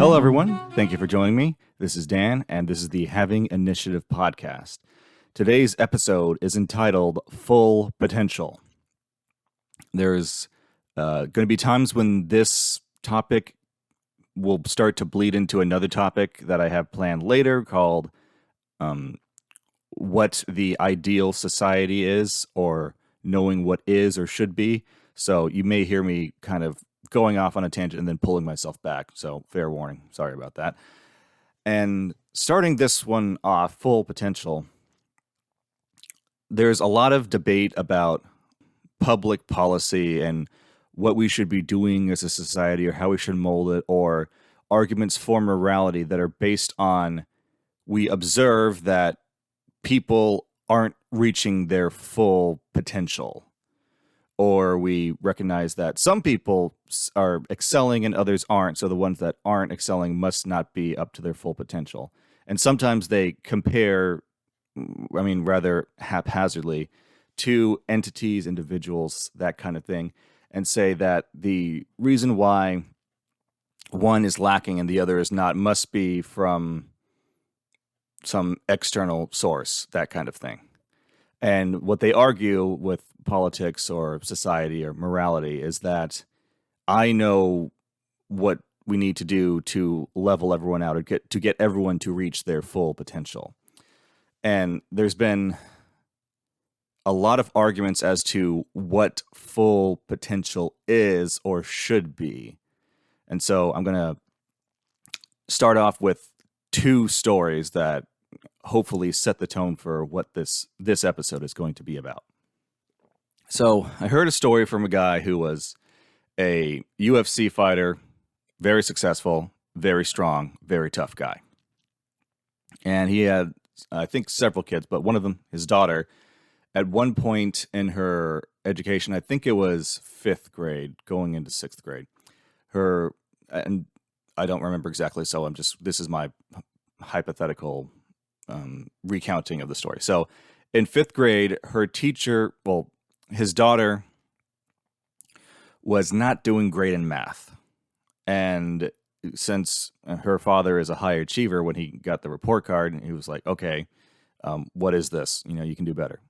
Hello, everyone. Thank you for joining me. This is Dan, and this is the Having Initiative podcast. Today's episode is entitled Full Potential. There's going to be times when this topic will start to bleed into another topic that I have planned later called what the ideal society is, or knowing what is or should be. So you may hear me kind of going off on a tangent and then pulling myself back. So fair warning. Sorry about that. And starting this one off, Full Potential, there's a lot of debate about public policy and what we should be doing as a society or how we should mold it, or arguments for morality that are based on we observe that people aren't reaching their full potential, or we recognize that some people are excelling and others aren't, so the ones that aren't excelling must not be up to their full potential. And sometimes they compare, rather haphazardly, to entities, individuals, that kind of thing, and say that the reason why one is lacking and the other is not must be from some external source, that kind of thing. And what they argue with politics or society or morality is that I know what we need to do to level everyone out, or get everyone to reach their full potential. And there's been a lot of arguments as to what full potential is or should be. And so I'm going to start off with two stories that hopefully set the tone for what this episode is going to be about. So I heard a story from a guy who was a UFC fighter, very successful, very strong, very tough guy. And he had, I think, several kids, but one of them, his daughter, at one point in her education, I think it was 5th grade, going into 6th grade, and I don't remember exactly, so this is my hypothetical recounting of the story. So in 5th grade, his daughter was not doing great in math. And since her father is a high achiever, when he got the report card, he was like, okay, what is this? You can do better.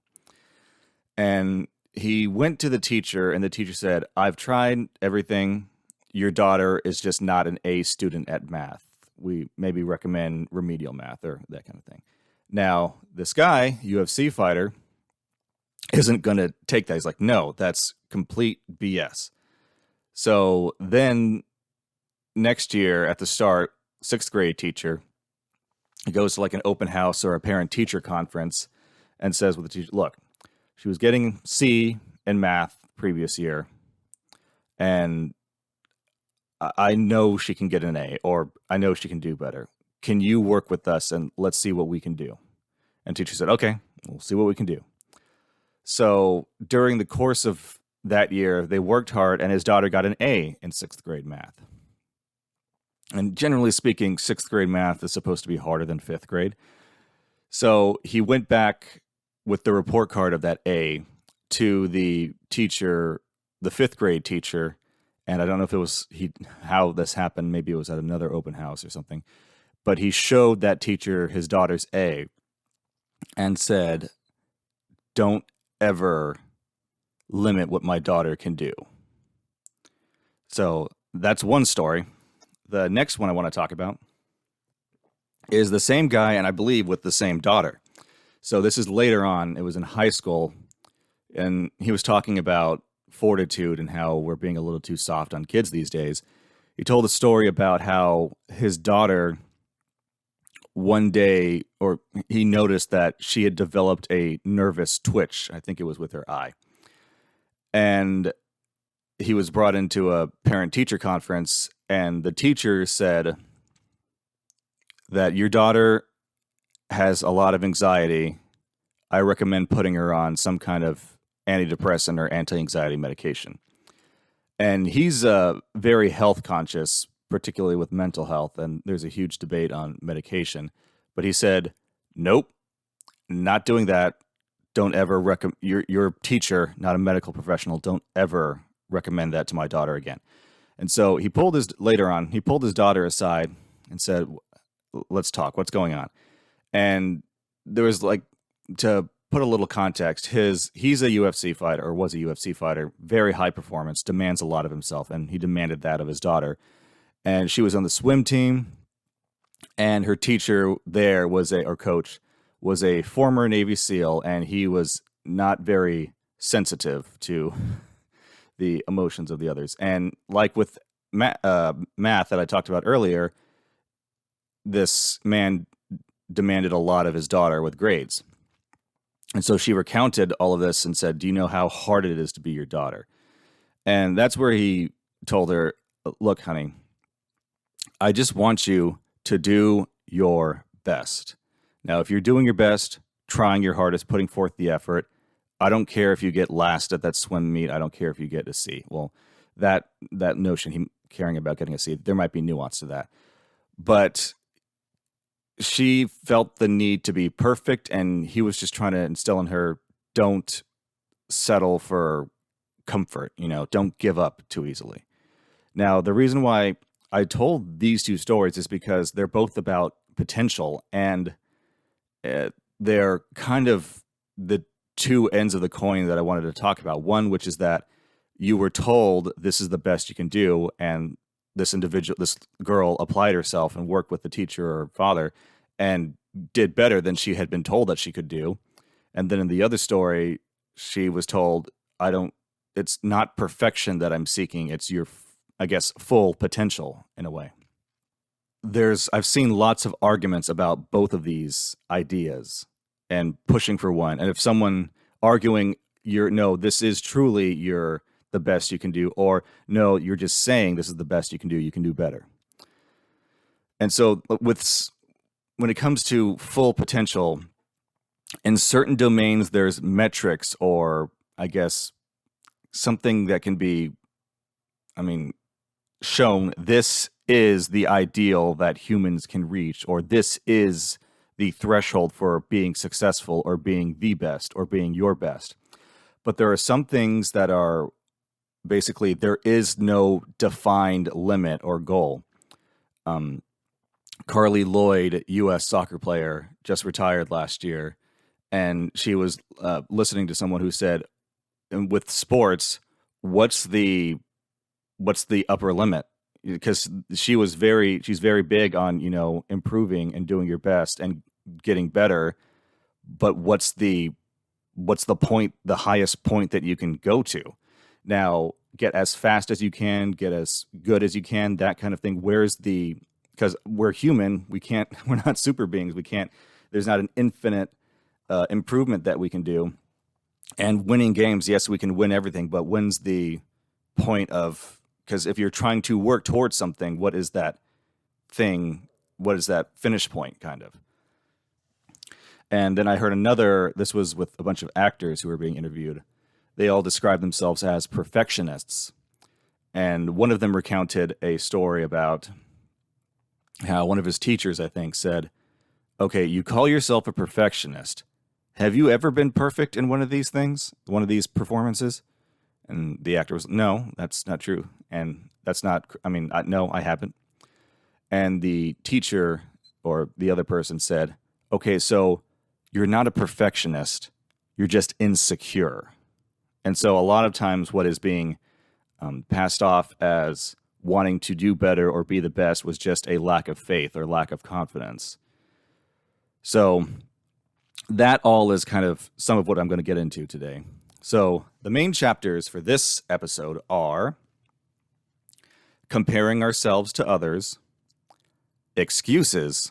And he went to the teacher, and the teacher said, I've tried everything. Your daughter is just not an A student at math. We maybe recommend remedial math or that kind of thing. Now, this guy, UFC fighter, isn't going to take that. He's like, no, that's complete BS. So then next year at the start, 6th grade teacher, he goes to like an open house or a parent-teacher conference and says with the teacher, look, she was getting C in math previous year, and I know she can get an A, or I know she can do better. Can you work with us and let's see what we can do? And teacher said, okay, we'll see what we can do. So during the course of that year, they worked hard, and his daughter got an A in 6th grade math. And generally speaking, 6th grade math is supposed to be harder than 5th grade. So he went back with the report card of that A to the teacher, the 5th grade teacher, and I don't know if it was how this happened. Maybe it was at another open house or something. But he showed that teacher his daughter's A and said, don't ever limit what my daughter can do. So that's one story. The next one I want to talk about is the same guy, and I believe with the same daughter. So this is later on. It was in high school, and he was talking about fortitude and how we're being a little too soft on kids these days. He told a story about how his daughter one day, or he noticed that she had developed a nervous twitch. I think it was with her eye. And he was brought into a parent-teacher conference, and the teacher said that your daughter has a lot of anxiety. I recommend putting her on some kind of antidepressant or anti-anxiety medication. And he's very health conscious, particularly with mental health, and there's a huge debate on medication. But he said, nope, not doing that. Don't ever recommend, you're a teacher, not a medical professional. Don't ever recommend that to my daughter again. And so he pulled his daughter aside and said, let's talk. What's going on? And there was like, to put a little context, he's a UFC fighter, or was a UFC fighter, very high performance, demands a lot of himself, and he demanded that of his daughter. And she was on the swim team, and her teacher there or coach was a former Navy SEAL, and he was not very sensitive to the emotions of the others. And like with math that I talked about earlier, this man demanded a lot of his daughter with grades. And so she recounted all of this and said, do you know how hard it is to be your daughter? And that's where he told her, look, honey, I just want you to do your best. Now, if you're doing your best, trying your hardest, putting forth the effort, I don't care if you get last at that swim meet. I don't care if you get a C. Well, that notion, him caring about getting a C, there might be nuance to that. But she felt the need to be perfect, and he was just trying to instill in her, don't settle for comfort, don't give up too easily. Now, the reason why I told these two stories is because they're both about potential, and they're kind of the two ends of the coin that I wanted to talk about. One, which is that you were told this is the best you can do, and this girl applied herself and worked with the teacher or father and did better than she had been told that she could do. And then in the other story, she was told, it's not perfection that I'm seeking. It's your, I guess, full potential in a way. I've seen lots of arguments about both of these ideas and pushing for one. And if someone arguing, this is truly the best you can do, or no, you're just saying this is the best you can do better. And so when it comes to full potential, in certain domains, there's metrics, or I guess something that can be, shown. This is the ideal that humans can reach, or this is the threshold for being successful, or being the best, or being your best. But there are some things that are basically, there is no defined limit or goal. Carli Lloyd, U.S. soccer player, just retired last year, and she was listening to someone who said, with sports, what's the upper limit? Because she's very big on, improving and doing your best and getting better. But what's the point, the highest point that you can go to? Now, get as fast as you can, get as good as you can, that kind of thing. Because we're human, we're not super beings. There's not an infinite improvement that we can do. And winning games, yes, we can win everything, but when's the point of, because if you're trying to work towards something, what is that thing? What is that finish point, kind of? And then I heard this was with a bunch of actors who were being interviewed. They all described themselves as perfectionists. And one of them recounted a story about how one of his teachers, I think, said, okay, you call yourself a perfectionist. Have you ever been perfect in one of these things, one of these performances? And the actor was, no, that's not true. And that's not, no, I haven't. And the teacher or the other person said, okay, so you're not a perfectionist. You're just insecure. And so a lot of times what is being passed off as wanting to do better or be the best was just a lack of faith or lack of confidence. So that all is kind of some of what I'm going to get into today. So the main chapters for this episode are comparing ourselves to others, excuses,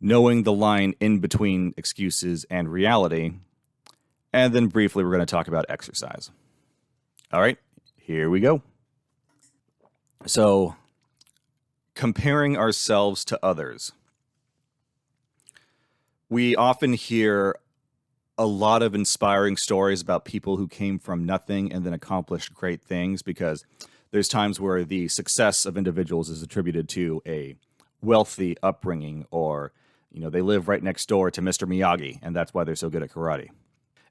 knowing the line in between excuses and reality, and then briefly we're going to talk about exercise. All right, here we go. So, comparing ourselves to others. We often hear a lot of inspiring stories about people who came from nothing and then accomplished great things, because there's times where the success of individuals is attributed to a wealthy upbringing, or they live right next door to Mr. Miyagi, and that's why they're so good at karate.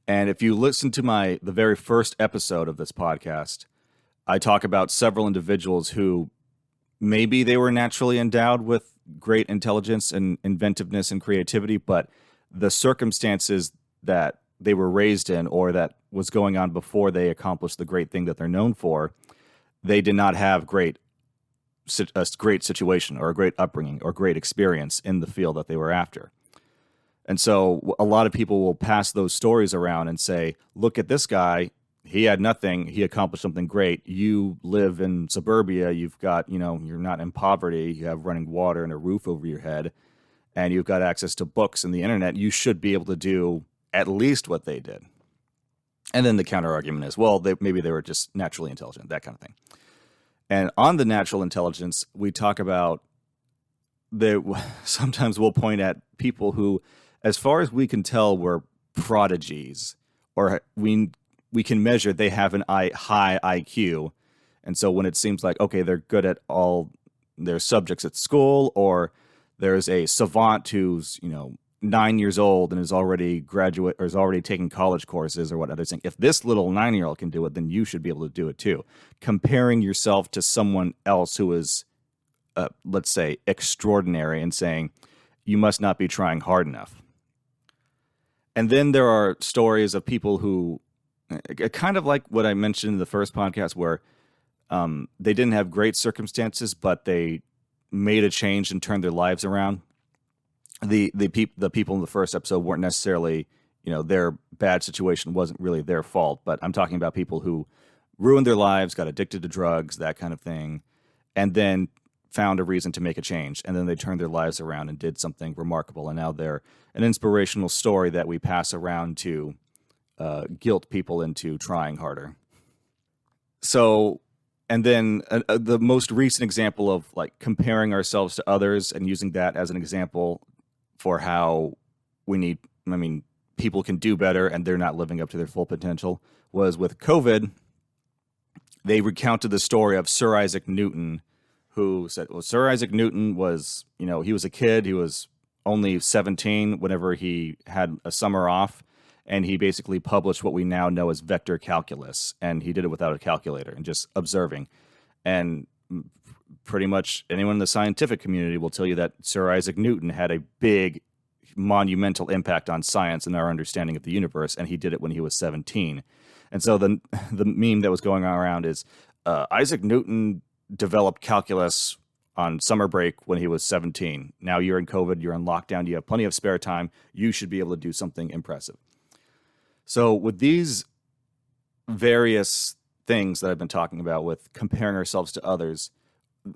And if you listen to the very first episode of this podcast, I talk about several individuals who maybe they were naturally endowed with great intelligence and inventiveness and creativity, but the circumstances that they were raised in or that was going on before they accomplished the great thing that they're known for, they did not have a great situation or a great upbringing or great experience in the field that they were after. And so a lot of people will pass those stories around and say, look at this guy. He had nothing. He accomplished something great. You live in suburbia. You've got, you're not in poverty. You have running water and a roof over your head, and you've got access to books and the internet. You should be able to do at least what they did. And then the counter argument is, well, maybe they were just naturally intelligent, that kind of thing. And on the natural intelligence, we talk about sometimes we'll point at people who, as far as we can tell, were prodigies, or we can measure they have an high IQ. And so when it seems like, okay, they're good at all their subjects at school, or there's a savant who's, 9 years old and is already graduate or is already taking college courses or whatever, they're saying, if this little 9-year-old can do it, then you should be able to do it too. Comparing yourself to someone else who is, let's say, extraordinary, and saying, you must not be trying hard enough. And then there are stories of people who, kind of like what I mentioned in the first podcast, where they didn't have great circumstances, but they made a change and turned their lives around. The people in the first episode weren't necessarily, their bad situation wasn't really their fault, but I'm talking about people who ruined their lives, got addicted to drugs, that kind of thing, and then found a reason to make a change, and then they turned their lives around and did something remarkable, and now they're an inspirational story that we pass around to guilt people into trying harder. So, and then the most recent example of like comparing ourselves to others and using that as an example for how people can do better and they're not living up to their full potential was with COVID. They recounted the story of Sir Isaac Newton, who said, well, Sir Isaac Newton was, he was a kid. He was only 17 whenever he had a summer off. And he basically published what we now know as vector calculus. And he did it without a calculator and just observing. And pretty much anyone in the scientific community will tell you that Sir Isaac Newton had a big, monumental impact on science and our understanding of the universe. And he did it when he was 17. And so the meme that was going around is Isaac Newton developed calculus on summer break when he was 17. Now you're in COVID, you're in lockdown, you have plenty of spare time. You should be able to do something impressive. So with these various things that I've been talking about with comparing ourselves to others,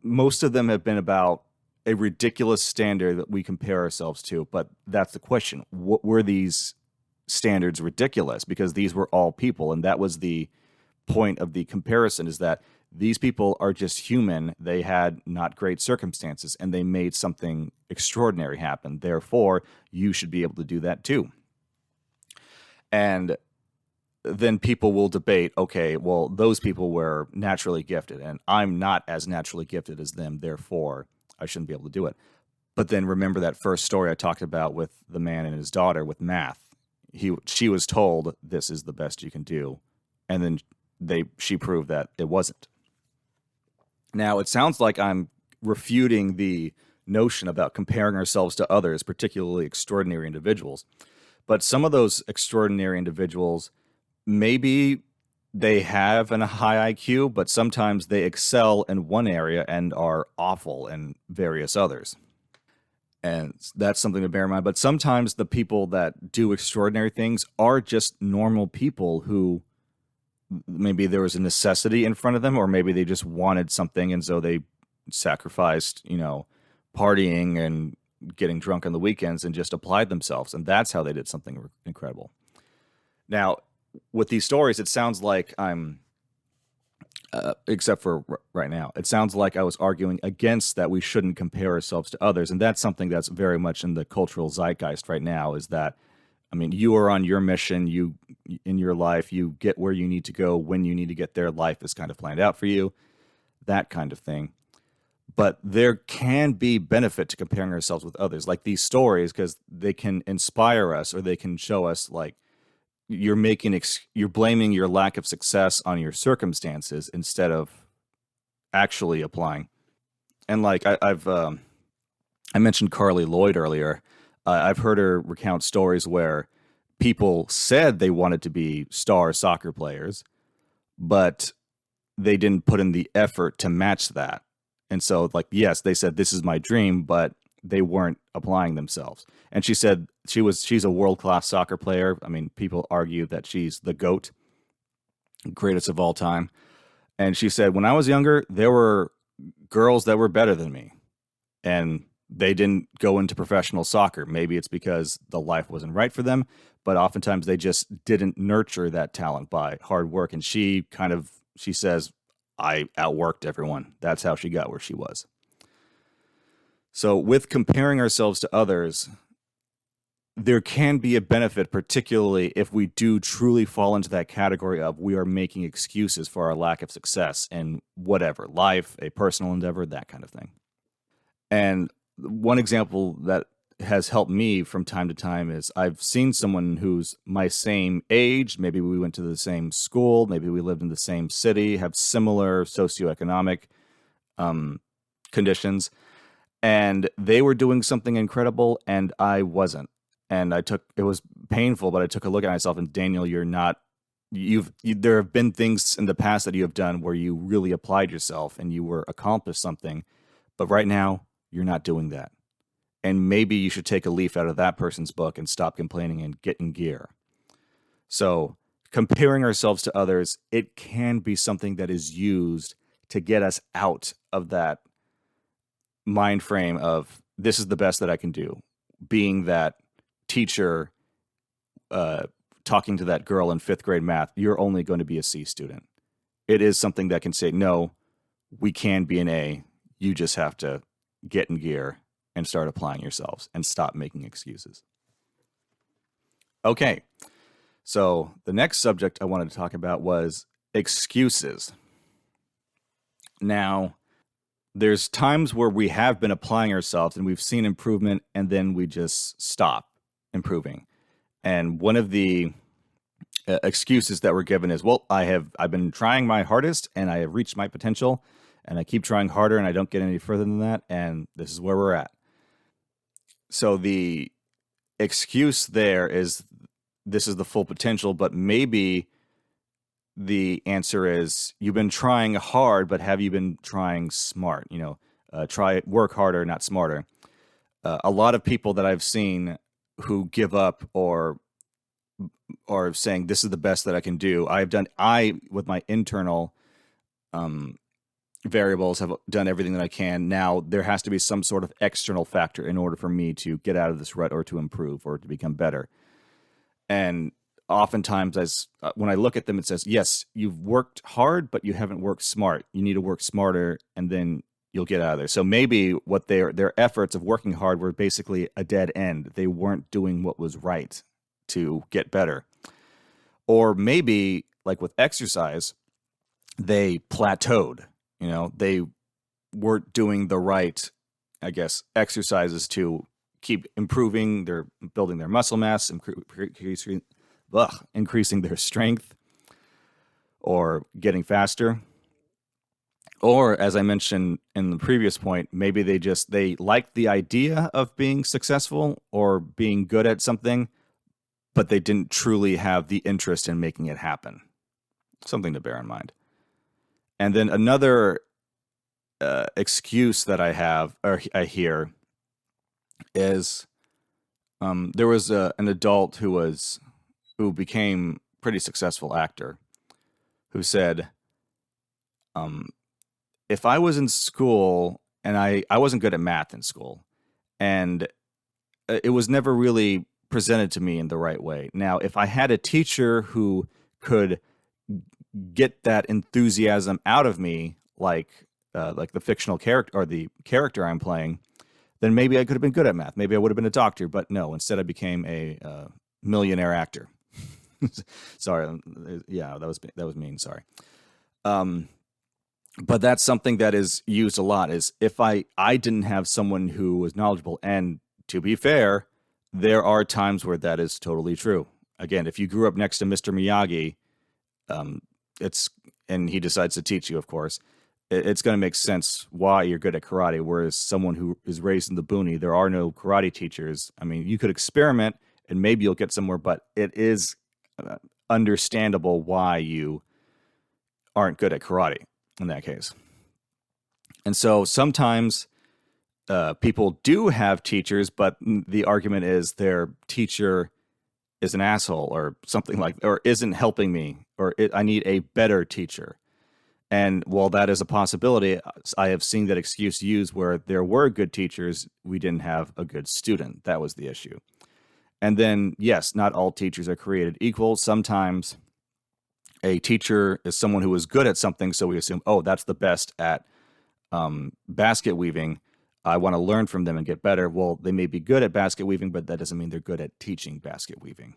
most of them have been about a ridiculous standard that we compare ourselves to. But that's the question. What were these standards ridiculous? Because these were all people. And that was the point of the comparison, is that these people are just human. They had not great circumstances and they made something extraordinary happen. Therefore, you should be able to do that too. And then people will debate, okay, well, those people were naturally gifted and I'm not as naturally gifted as them. Therefore, I shouldn't be able to do it. But then remember that first story I talked about with the man and his daughter with math. She was told this is the best you can do. And then she proved that it wasn't. Now, it sounds like I'm refuting the notion about comparing ourselves to others, particularly extraordinary individuals. But some of those extraordinary individuals, maybe they have a high IQ, but sometimes they excel in one area and are awful in various others. And that's something to bear in mind. But sometimes the people that do extraordinary things are just normal people who maybe there was a necessity in front of them, or maybe they just wanted something. And so they sacrificed, partying and getting drunk on the weekends and just applied themselves. And that's how they did something incredible. Now, with these stories, it sounds like I'm, except for right now, it sounds like I was arguing against that we shouldn't compare ourselves to others. And that's something that's very much in the cultural zeitgeist right now, is that, you are on your mission, you in your life, you get where you need to go when you need to get there. Life is kind of planned out for you, that kind of thing. But there can be benefit to comparing ourselves with others, like these stories, because they can inspire us, or they can show us like you're blaming your lack of success on your circumstances instead of actually applying. And like I mentioned Carli Lloyd earlier. I've heard her recount stories where people said they wanted to be star soccer players, but they didn't put in the effort to match that. And so, like, yes, they said this is my dream, but they weren't applying themselves. And she said she's a world class soccer player. I mean, people argue that she's the GOAT, greatest of all time. And she said, when I was younger, there were girls that were better than me, and they didn't go into professional soccer. Maybe it's because the life wasn't right for them, but oftentimes they just didn't nurture that talent by hard work. And she says, I outworked everyone. That's how she got where she was. So with comparing ourselves to others, there can be a benefit, particularly if we do truly fall into that category of we are making excuses for our lack of success in whatever, life, a personal endeavor, that kind of thing. And one example that has helped me from time to time is I've seen someone who's my same age. Maybe we went to the same school. Maybe we lived in the same city, have similar socioeconomic conditions. And they were doing something incredible and I wasn't. And it was painful, but I took a look at myself and Daniel, there have been things in the past that you have done where you really applied yourself and you were accomplished something. But right now, you're not doing that. And maybe you should take a leaf out of that person's book and stop complaining and get in gear. So comparing ourselves to others, it can be something that is used to get us out of that mind frame of this is the best that I can do. Being that teacher talking to that girl in 5th grade math, you're only going to be a C student. It is something that can say, no, we can be an A. You just have to get in gear and start applying yourselves and stop making excuses. Okay, so the next subject I wanted to talk about was excuses. Now, there's times where we have been applying ourselves and we've seen improvement and then we just stop improving. And one of the excuses that were given is, well, I've been trying my hardest and I have reached my potential and I keep trying harder and I don't get any further than that. And this is where we're at. So the excuse there is this is the full potential, but maybe the answer is you've been trying hard, but have you been trying smart? Work harder, not smarter. A lot of people that I've seen who give up or saying this is the best that I can do. With my internal variables have done everything that I can. Now there has to be some sort of external factor in order for me to get out of this rut or to improve or to become better. And oftentimes when I look at them, it says, yes, you've worked hard, but you haven't worked smart. You need to work smarter and then you'll get out of there. So maybe what their efforts of working hard were basically a dead end. They weren't doing what was right to get better. Or maybe like with exercise, they plateaued. They weren't doing the right, I guess, exercises to keep improving. They're building their muscle mass, increasing their strength, or getting faster. Or, as I mentioned in the previous point, maybe they liked the idea of being successful or being good at something, but they didn't truly have the interest in making it happen. Something to bear in mind. And then another excuse that I hear is there was an adult who became pretty successful actor who said, if I was in school and I wasn't good at math in school and it was never really presented to me in the right way. Now, if I had a teacher who could get that enthusiasm out of me, like the fictional character or the character I'm playing, then maybe I could have been good at math. Maybe I would have been a doctor, but no, instead I became a millionaire actor. Sorry. Yeah, that was mean. Sorry. But that's something that is used a lot is if I didn't have someone who was knowledgeable. And to be fair, there are times where that is totally true. Again, if you grew up next to Mr. Miyagi, and he decides to teach you, of course, it's going to make sense why you're good at karate. Whereas someone who is raised in the boony, there are no karate teachers. I mean, you could experiment and maybe you'll get somewhere, but it is uh, understandable why you aren't good at karate in that case. And so sometimes people do have teachers, but the argument is their teacher is an asshole or something like, or isn't helping me, or I need a better teacher. And while that is a possibility, I have seen that excuse used where there were good teachers, we didn't have a good student. That was the issue. And then, yes, not all teachers are created equal. Sometimes a teacher is someone who is good at something, so we assume, oh, that's the best at basket weaving. I want to learn from them and get better. Well, they may be good at basket weaving, but that doesn't mean they're good at teaching basket weaving.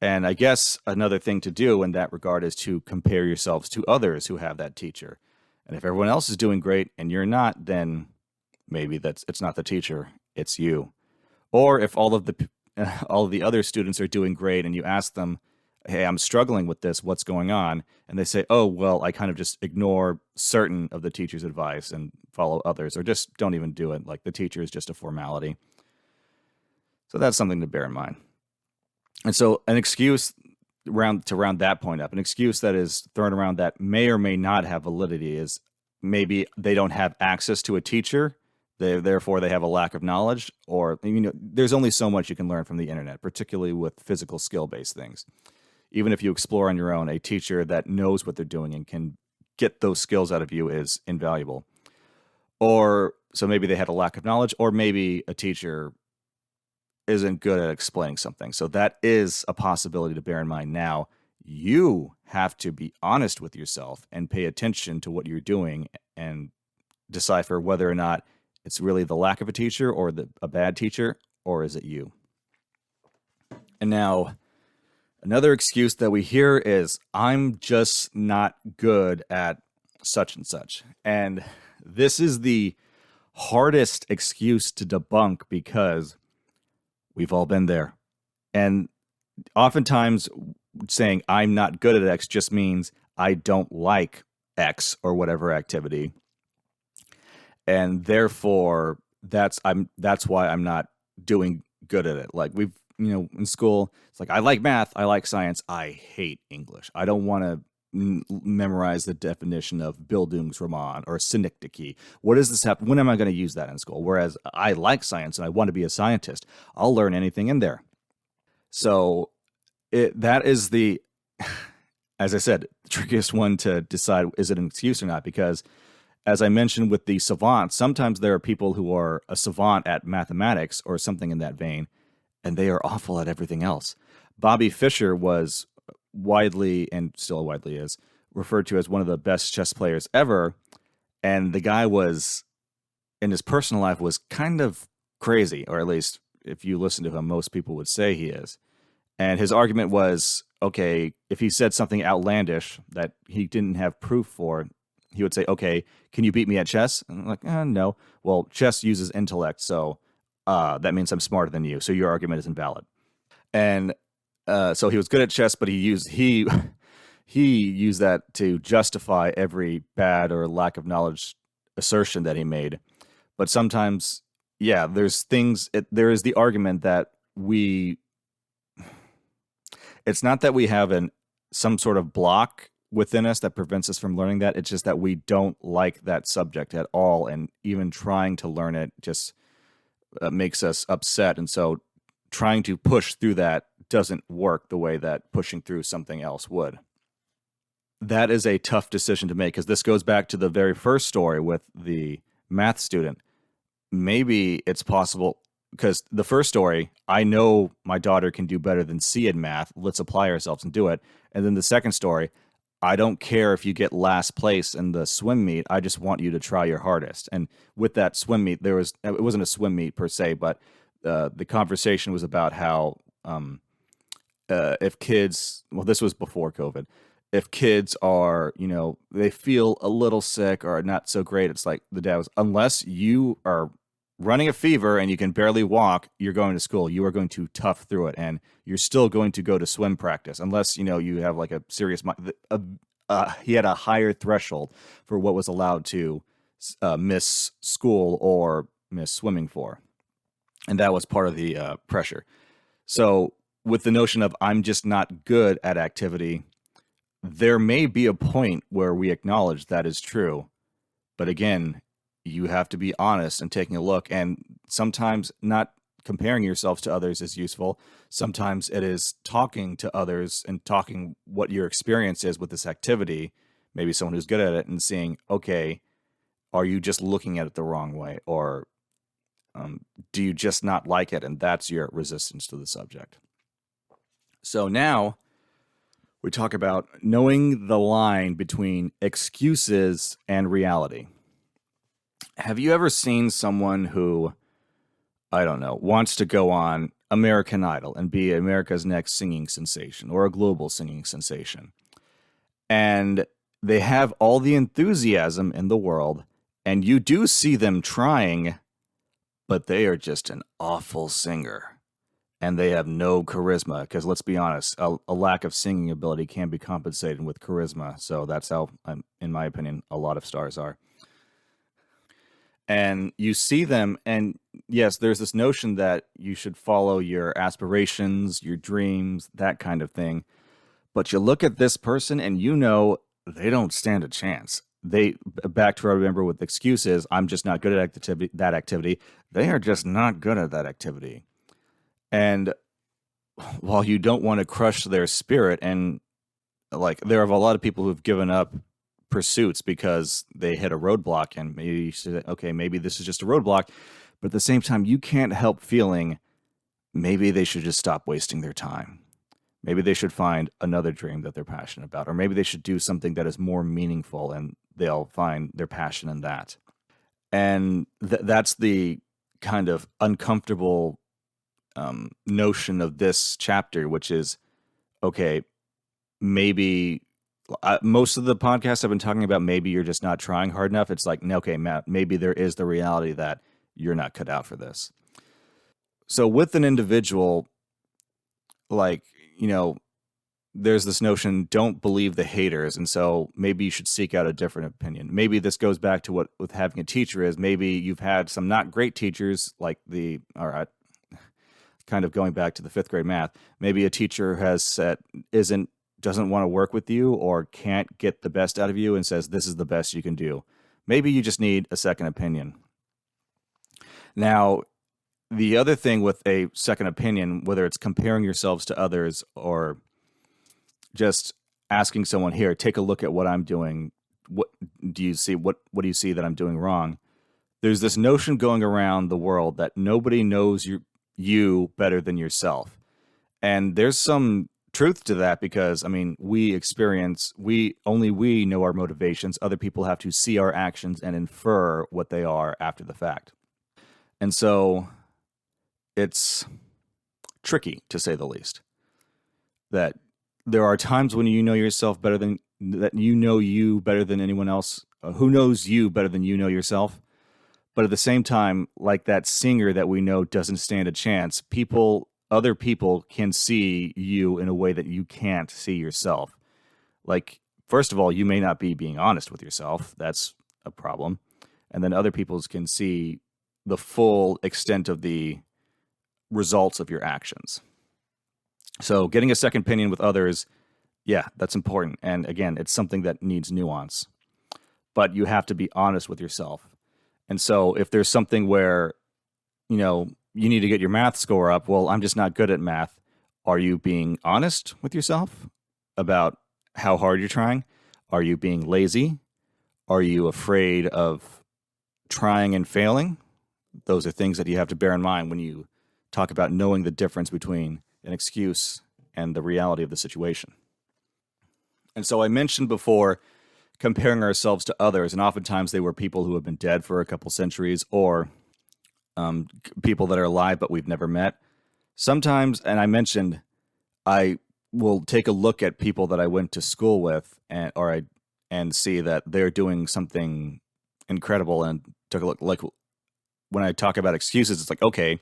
And I guess another thing to do in that regard is to compare yourselves to others who have that teacher. And if everyone else is doing great and you're not, then maybe it's not the teacher, it's you. Or if all of the all of the other students are doing great and you ask them, "Hey, I'm struggling with this. What's going on?" And they say, "Oh, well, I kind of just ignore certain of the teacher's advice and follow others, or just don't even do it. Like the teacher is just a formality." So that's something to bear in mind. And so an excuse to round that point up, an excuse that is thrown around that may or may not have validity is maybe they don't have access to a teacher. Therefore, they have a lack of knowledge, or there's only so much you can learn from the internet, particularly with physical skill-based things. Even if you explore on your own, a teacher that knows what they're doing and can get those skills out of you is invaluable. Or so maybe they had a lack of knowledge, or maybe a teacher isn't good at explaining something. So that is a possibility to bear in mind. Now, you have to be honest with yourself and pay attention to what you're doing and decipher whether or not it's really the lack of a teacher or a bad teacher, or is it you? And now, another excuse that we hear is, I'm just not good at such and such. And this is the hardest excuse to debunk because we've all been there. And oftentimes saying I'm not good at X just means I don't like X or whatever activity. And therefore that's why I'm not doing good at it. Like we've, in school, it's like I like math, I like science, I hate English. I don't want to memorize the definition of Bildungsroman or synecdoche. What does this have? When am I going to use that in school? Whereas I like science and I want to be a scientist. I'll learn anything in there. So that is the, as I said, the trickiest one to decide, is it an excuse or not? Because as I mentioned with the savant, sometimes there are people who are a savant at mathematics or something in that vein, and they are awful at everything else. Bobby Fischer was widely, and still widely is, referred to as one of the best chess players ever. And the guy was, in his personal life, was kind of crazy, or at least if you listen to him, most people would say he is. And his argument was, okay, if he said something outlandish that he didn't have proof for, he would say, okay, can you beat me at chess? And I'm like, no. Well, chess uses intellect, so that means I'm smarter than you, so your argument is invalid. And so he was good at chess, but he used that to justify every bad or lack of knowledge assertion that he made. But sometimes, yeah, there is the argument that it's not that we have some sort of block within us that prevents us from learning that. It's just that we don't like that subject at all, and even trying to learn it just makes us upset. And so trying to push through that doesn't work the way that pushing through something else would. That is a tough decision to make, because this goes back to the very first story with the math student. Maybe it's possible, because the first story, I know my daughter can do better than C in math. Let's apply ourselves and do it. And then the second story, I don't care if you get last place in the swim meet. I just want you to try your hardest. And with that swim meet, it wasn't a swim meet per se, but the conversation was about how if kids, well, this was before COVID, if kids are, they feel a little sick or not so great, it's like the dad was, unless you are running a fever and you can barely walk, you're going to school. You are going to tough through it, and you're still going to go to swim practice unless, you have like a serious, he had a higher threshold for what was allowed to miss school or miss swimming for, and that was part of the pressure. So with the notion of I'm just not good at activity, there may be a point where we acknowledge that is true. But again, you have to be honest and taking a look. And sometimes not comparing yourself to others is useful. Sometimes it is talking to others and talking what your experience is with this activity, maybe someone who's good at it, and seeing, okay, are you just looking at it the wrong way? Or do you just not like it? And that's your resistance to the subject. So now we talk about knowing the line between excuses and reality. Have you ever seen someone who, I don't know, wants to go on American Idol and be America's next singing sensation or a global singing sensation? And they have all the enthusiasm in the world, and you do see them trying, but they are just an awful singer. And they have no charisma, because let's be honest, a lack of singing ability can be compensated with charisma. So that's how, in my opinion, a lot of stars are. And you see them, and yes, there's this notion that you should follow your aspirations, your dreams, that kind of thing. But you look at this person and you know they don't stand a chance. They, back to what I remember with excuses, I'm just not good at that activity. They are just not good at that activity. And while you don't want to crush their spirit, and like there are a lot of people who've given up pursuits because they hit a roadblock, and maybe you say, okay, maybe this is just a roadblock, but at the same time, you can't help feeling maybe they should just stop wasting their time. Maybe they should find another dream that they're passionate about, or maybe they should do something that is more meaningful and they'll find their passion in that. And that's the kind of uncomfortable notion of this chapter, which is, okay, maybe most of the podcasts I've been talking about, maybe you're just not trying hard enough. It's like, okay, Matt, maybe there is the reality that you're not cut out for this. So with an individual, like, there's this notion, don't believe the haters. And so maybe you should seek out a different opinion. Maybe this goes back to what with having a teacher is. Maybe you've had some not great teachers, like kind of going back to the fifth grade math. Maybe a teacher has said, doesn't want to work with you or can't get the best out of you and says, this is the best you can do. Maybe you just need a second opinion. Now, the other thing with a second opinion, whether it's comparing yourselves to others or just asking someone, here, take a look at what I'm doing. What do you see? What do you see that I'm doing wrong? There's this notion going around the world that nobody knows you better than yourself. And there's some truth to that, because we know our motivations. Other people have to see our actions and infer what they are after the fact. And so it's tricky, to say the least, that there are times when you know yourself better than that, you better than anyone else who knows you better than you know yourself. But at the same time, like that singer that we know doesn't stand a chance, other people can see you in a way that you can't see yourself. Like, first of all, you may not be being honest with yourself. That's a problem. And then other people can see the full extent of the results of your actions. So getting a second opinion with others, yeah, that's important. And again, it's something that needs nuance. But you have to be honest with yourself. And so if there's something where, you need to get your math score up, well, I'm just not good at math. Are you being honest with yourself about how hard you're trying? Are you being lazy? Are you afraid of trying and failing? Those are things that you have to bear in mind when you talk about knowing the difference between an excuse and the reality of the situation. And so I mentioned before comparing ourselves to others, and oftentimes they were people who have been dead for a couple centuries, or people that are alive but we've never met. Sometimes, and I mentioned, I will take a look at people that I went to school with, and see that they're doing something incredible, and took a look. Like when I talk about excuses, it's like, okay,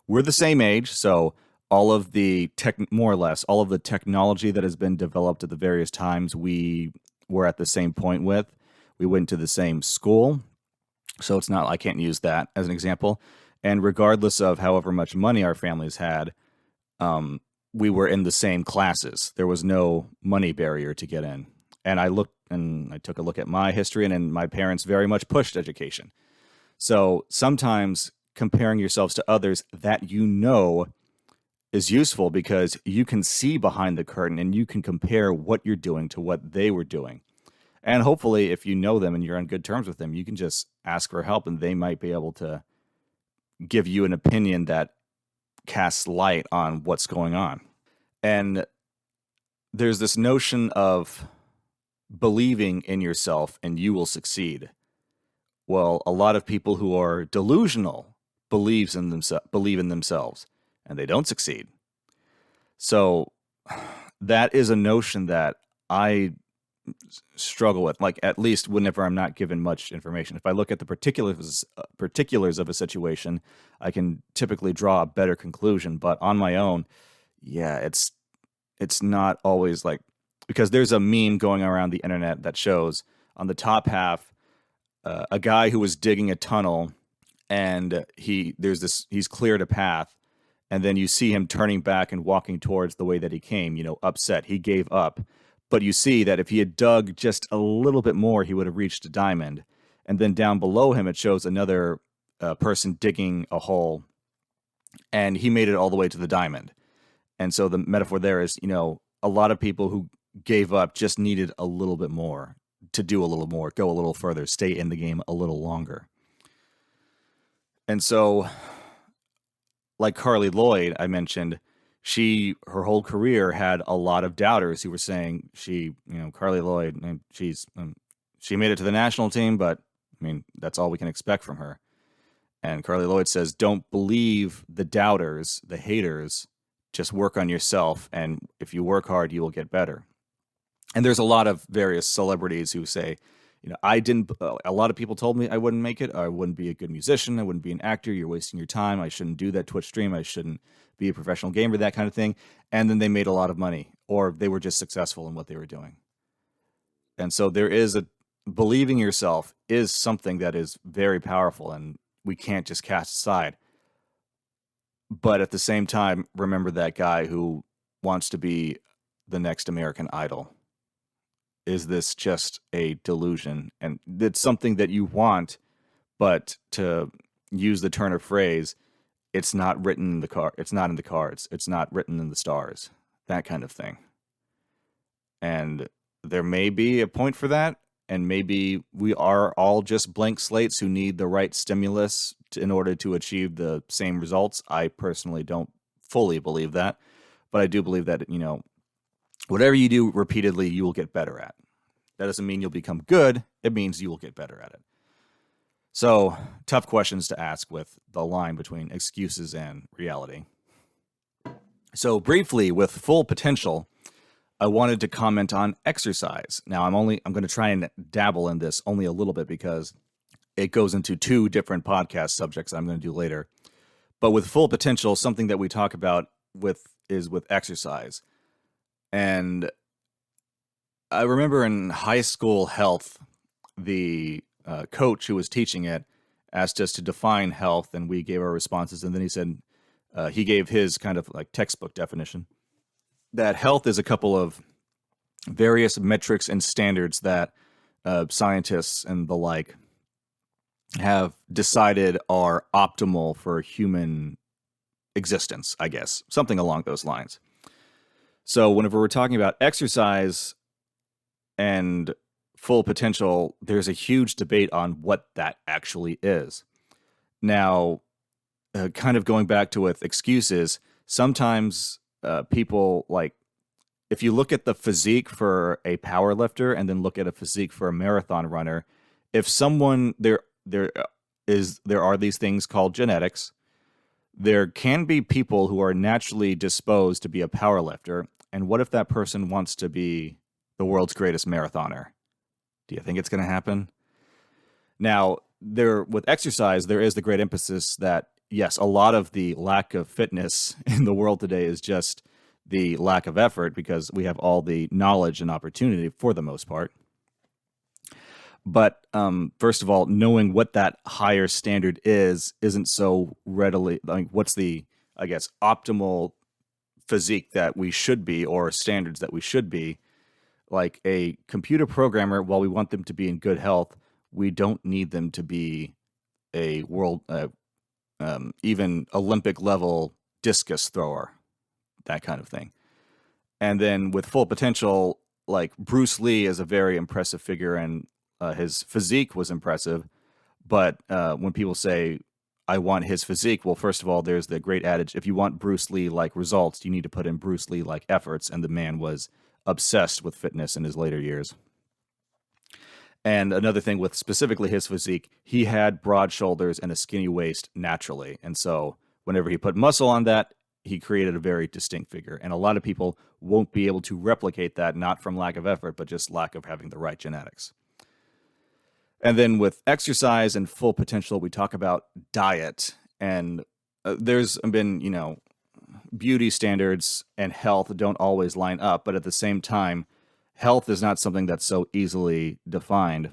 we're the same age, so all of the more or less all of the technology that has been developed at the various times we we're at the same point with. We went to the same school, so it's not, I can't use that as an example. And regardless of however much money our families had, we were in the same classes. There was no money barrier to get in. And I took a look at my history, and my parents very much pushed education. So sometimes comparing yourselves to others that is useful because you can see behind the curtain and you can compare what you're doing to what they were doing. And hopefully, if you know them and you're on good terms with them, you can just ask for help and they might be able to give you an opinion that casts light on what's going on. And there's this notion of believing in yourself and you will succeed. Well, a lot of people who are delusional believe in themselves and they don't succeed. So that is a notion that I struggle with, like, at least whenever I'm not given much information. If I look at the particulars of a situation, I can typically draw a better conclusion. But on my own, yeah, it's not always like, because there's a meme going around the internet that shows on the top half a guy who was digging a tunnel, and he's cleared a path, and then you see him turning back and walking towards the way that he came, upset. He gave up. But you see that if he had dug just a little bit more, he would have reached a diamond. And then down below him, it shows another person digging a hole, and he made it all the way to the diamond. And so the metaphor there is, a lot of people who gave up just needed a little bit more, to do a little more, go a little further, stay in the game a little longer. And so, like Carli Lloyd, I mentioned, her whole career had a lot of doubters who were saying Carli Lloyd, she made it to the national team, but that's all we can expect from her. And Carli Lloyd says, don't believe the doubters, the haters, just work on yourself. And if you work hard, you will get better. And there's a lot of various celebrities who say, a lot of people told me I wouldn't make it. I wouldn't be a good musician. I wouldn't be an actor. You're wasting your time. I shouldn't do that Twitch stream. I shouldn't be a professional gamer, that kind of thing. And then they made a lot of money, or they were just successful in what they were doing. And so believing yourself is something that is very powerful, and we can't just cast aside. But at the same time, remember that guy who wants to be the next American Idol. Is this just a delusion? And it's something that you want, but to use the Turner phrase, it's not written in the it's not in the cards. It's not written in the stars. That kind of thing. And there may be a point for that, and maybe we are all just blank slates who need the right stimulus in order to achieve the same results. I personally don't fully believe that, but I do believe that, whatever you do repeatedly, you will get better at. That doesn't mean you'll become good. It means you will get better at it. So, tough questions to ask with the line between excuses and reality. So, briefly, with full potential, I wanted to comment on exercise. Now, I'm going to try and dabble in this only a little bit because it goes into two different podcast subjects I'm going to do later. But with full potential, something that we talk about is with exercise. And I remember in high school health, the coach who was teaching it asked us to define health, and we gave our responses. And then he said, he gave his kind of like textbook definition, that health is a couple of various metrics and standards that scientists and the like have decided are optimal for human existence, I guess, something along those lines. So whenever we're talking about exercise and full potential, there's a huge debate on what that actually is. Now, kind of going back to with excuses, sometimes people, like, if you look at the physique for a power lifter and then look at a physique for a marathon runner, if someone there are these things called genetics. There can be people who are naturally disposed to be a power lifter, and what if that person wants to be the world's greatest marathoner? Do you think it's going to happen? Now, with exercise, there is the great emphasis that, yes, a lot of the lack of fitness in the world today is just the lack of effort, because we have all the knowledge and opportunity for the most part. But first of all, knowing what that higher standard isn't so readily like what's the, I guess, optimal physique that we should be or standards that we should be. Like a computer programmer, while we want them to be in good health, we don't need them to be a world, even Olympic level discus thrower, that kind of thing. And then with full potential, like Bruce Lee is a very impressive figure, and his physique was impressive. But when people say, I want his physique, well, first of all, there's the great adage, if you want Bruce Lee like results, you need to put in Bruce Lee like efforts. And the man was obsessed with fitness in his later years. And another thing with specifically his physique, he had broad shoulders and a skinny waist naturally. And so whenever he put muscle on that, he created a very distinct figure. And a lot of people won't be able to replicate that, not from lack of effort, but just lack of having the right genetics. And then with exercise and full potential, we talk about diet. And there's been, beauty standards and health don't always line up. But at the same time, health is not something that's so easily defined.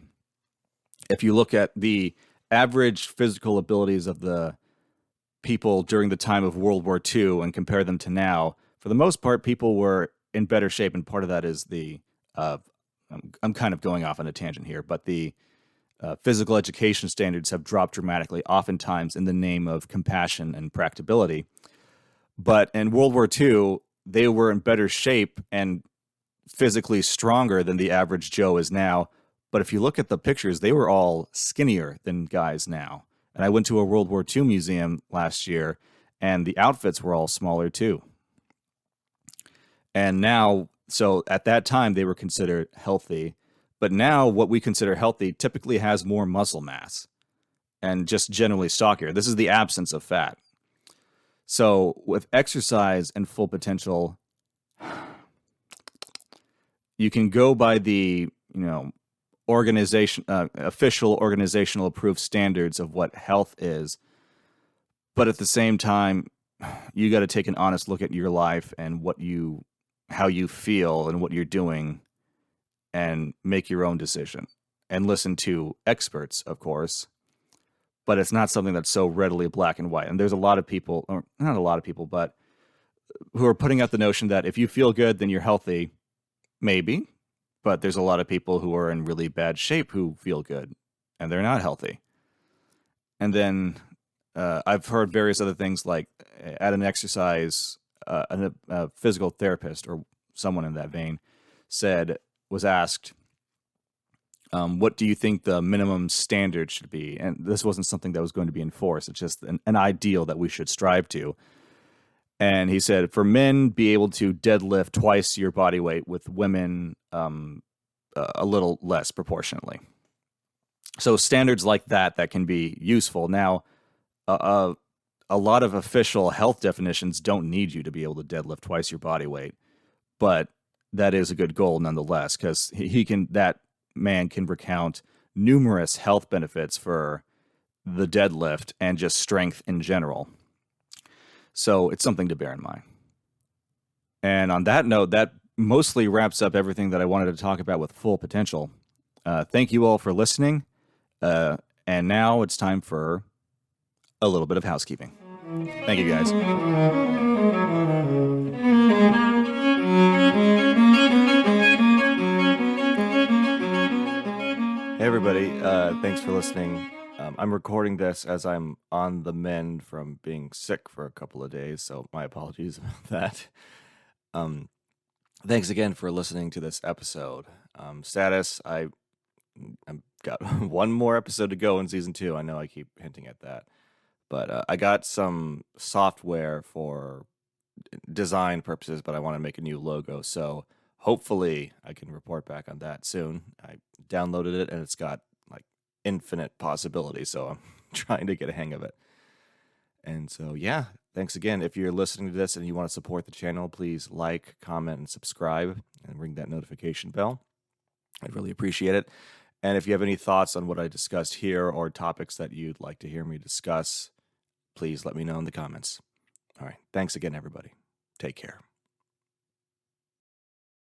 If you look at the average physical abilities of the people during the time of World War II and compare them to now, for the most part, people were in better shape. And part of that is I'm kind of going off on a tangent here, but the physical education standards have dropped dramatically, oftentimes in the name of compassion and practicability. But in World War II, they were in better shape and physically stronger than the average Joe is now. But if you look at the pictures, they were all skinnier than guys now. And I went to a World War II museum last year, and the outfits were all smaller too. And now, so at that time, they were considered healthy. But now, what we consider healthy typically has more muscle mass and just generally stockier. This is the absence of fat. So with exercise and full potential, you can go by the, official organizational approved standards of what health is. But at the same time, you got to take an honest look at your life and how you feel and what you're doing and make your own decision and listen to experts, of course. But it's not something that's so readily black and white. And there's a lot of people, or not a lot of people, but who are putting out the notion that if you feel good, then you're healthy. Maybe. But there's a lot of people who are in really bad shape who feel good and they're not healthy. And then I've heard various other things like at an exercise, a physical therapist or someone in that vein was asked, what do you think the minimum standard should be? And this wasn't something that was going to be enforced. It's just an ideal that we should strive to. And he said, for men, be able to deadlift twice your body weight, with women a little less proportionately. So standards like that can be useful. Now, a lot of official health definitions don't need you to be able to deadlift twice your body weight, but that is a good goal nonetheless, because that man can recount numerous health benefits for the deadlift and just strength in general. So it's something to bear in mind. And on that note, that mostly wraps up everything that I wanted to talk about with full potential. Thank you all for listening. And now it's time for a little bit of housekeeping. Thank you, guys. Hey, everybody. Thanks for listening. I'm recording this as I'm on the mend from being sick for a couple of days, so my apologies about that. Thanks again for listening to this episode. Status, I've got one more episode to go in season 2. I know I keep hinting at that. But I got some software for design purposes, but I want to make a new logo. So hopefully I can report back on that soon. I downloaded it and it's got like infinite possibilities. So I'm trying to get a hang of it. And so, yeah, thanks again. If you're listening to this and you want to support the channel, please like, comment, and subscribe and ring that notification bell. I'd really appreciate it. And if you have any thoughts on what I discussed here or topics that you'd like to hear me discuss, please let me know in the comments. All right. Thanks again, everybody. Take care.